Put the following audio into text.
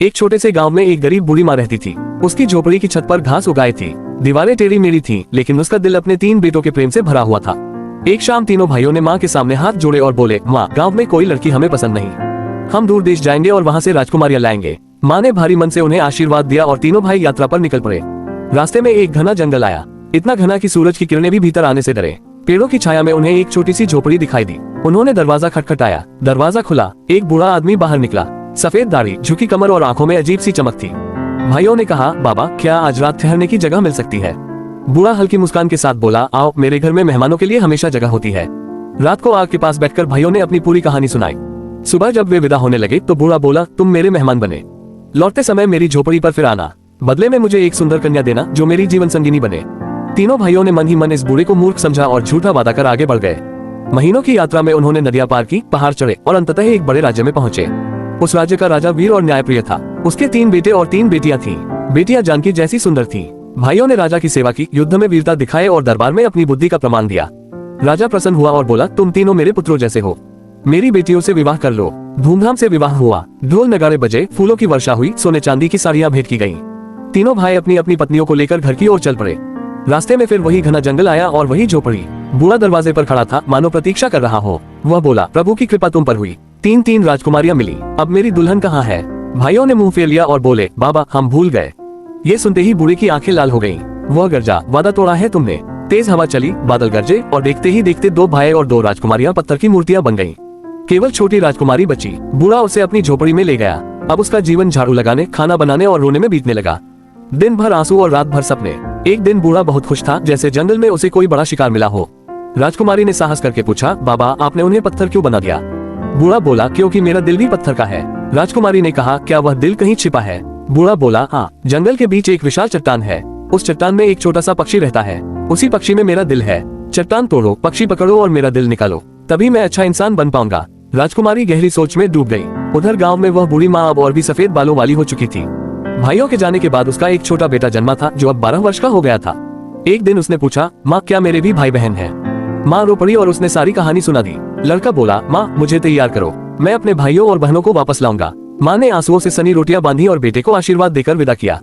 एक छोटे से गांव में एक गरीब बूढ़ी माँ रहती थी। उसकी झोपड़ी की छत पर घास उगाई थी। दीवारें टेढ़ी मेढ़ी थीं, लेकिन उसका दिल अपने 3 बेटों के प्रेम से भरा हुआ था। एक शाम तीनों भाइयों ने माँ के सामने हाथ जोड़े और बोले, माँ, गांव में कोई लड़की हमें पसंद नहीं। हम दूर देश जाएंगे और वहाँ से राजकुमारियां लाएंगे। माँ ने भारी मन से उन्हें आशीर्वाद दिया और तीनों भाई यात्रा पर निकल पड़े। रास्ते में एक घना जंगल आया, इतना घना कि सूरज की किरणें भी भीतर आने से डरे। पेड़ों की छाया में उन्हें एक छोटी सी झोपड़ी दिखाई दी। उन्होंने दरवाजा खटखटाया, दरवाजा खुला। एक बूढ़ा आदमी बाहर निकला। सफेद दाढ़ी, झुकी कमर और आंखों में अजीब सी चमक थी। भाइयों ने कहा, बाबा, क्या आज रात ठहरने की जगह मिल सकती है? बूढ़ा हल्की मुस्कान के साथ बोला, आओ, मेरे घर में मेहमानों के लिए हमेशा जगह होती है। रात को आग के पास बैठकर भाइयों ने अपनी पूरी कहानी सुनाई। सुबह जब वे विदा होने लगे तो बूढ़ा बोला, तुम मेरे मेहमान बने। लौटते समय मेरी झोपड़ी पर फिर आना। बदले में मुझे एक सुंदर कन्या देना जो मेरी जीवन संगिनी बने। तीनों भाइयों ने मन ही मन इस बूढ़े को मूर्ख समझा और झूठा वादा कर आगे बढ़ गए। महीनों की यात्रा में उन्होंने नदियां पार की, पहाड़ चढ़े और अंततः एक बड़े राज्य में पहुंचे। उस राज्य का राजा वीर और न्यायप्रिय था। उसके 3 बेटे और 3 बेटियां थीं। बेटियां जानकी जैसी सुंदर थीं। भाइयों ने राजा की सेवा की, युद्ध में वीरता दिखाए और दरबार में अपनी बुद्धि का प्रमाण दिया। राजा प्रसन्न हुआ और बोला, तुम तीनों मेरे पुत्रों जैसे हो, मेरी बेटियों से विवाह कर लो। धूमधाम से विवाह हुआ। ढोल नगाड़े बजे, फूलों की वर्षा हुई, सोने चांदी की साड़ियां भेंट की गयी। तीनों भाई अपनी अपनी पत्नियों को लेकर घर की ओर चल पड़े। रास्ते में फिर वही घना जंगल आया और वही झोपड़ी। बूढ़ा दरवाजे पर खड़ा था, मानो प्रतीक्षा कर रहा हो। वह बोला, प्रभु की कृपा तुम पर हुई। 3 राजकुमारियां मिली। अब मेरी दुल्हन कहाँ है? भाइयों ने मुंह फेर लिया और बोले, बाबा, हम भूल गए। ये सुनते ही बूढ़े की आंखें लाल हो गईं। वह गरजा, वादा तोड़ा है तुमने। तेज हवा चली, बादल गरजे और देखते ही देखते 2 भाई और 2 राजकुमारियां पत्थर की मूर्तियां बन गईं। केवल छोटी राजकुमारी बची। बूढ़ा उसे अपनी झोपड़ी में ले गया। अब उसका जीवन झाड़ू लगाने, खाना बनाने और रोने में बीतने लगा। दिन भर आंसू और रात भर सपने। एक दिन बूढ़ा बहुत खुश था, जैसे जंगल में उसे कोई बड़ा शिकार मिला हो। राजकुमारी ने साहस करके पूछा, बाबा, आपने उन्हें पत्थर क्यों बना दिया? बूढ़ा बोला, क्योंकि मेरा दिल भी पत्थर का है। राजकुमारी ने कहा, क्या वह दिल कहीं छिपा है? बूढ़ा बोला, हाँ, जंगल के बीच एक विशाल चट्टान है। उस चट्टान में एक छोटा सा पक्षी रहता है। उसी पक्षी में मेरा दिल है। चट्टान तोड़ो, पक्षी पकड़ो और मेरा दिल निकालो, तभी मैं अच्छा इंसान बन पाऊंगा। राजकुमारी गहरी सोच में डूब गई। उधर गांव में वह बूढ़ी माँ अब और भी सफेद बालों वाली हो चुकी थी। भाइयों के जाने के बाद उसका एक छोटा बेटा जन्मा था जो अब 12 वर्ष का हो गया था। एक दिन उसने पूछा, माँ, क्या मेरे भी भाई बहन हैं? माँ रो पड़ी और उसने सारी कहानी सुना दी। लड़का बोला, माँ, मुझे तैयार करो, मैं अपने भाइयों और बहनों को वापस लाऊंगा। माँ ने आंसुओं से सनी रोटियां बांधी और बेटे को आशीर्वाद देकर विदा किया।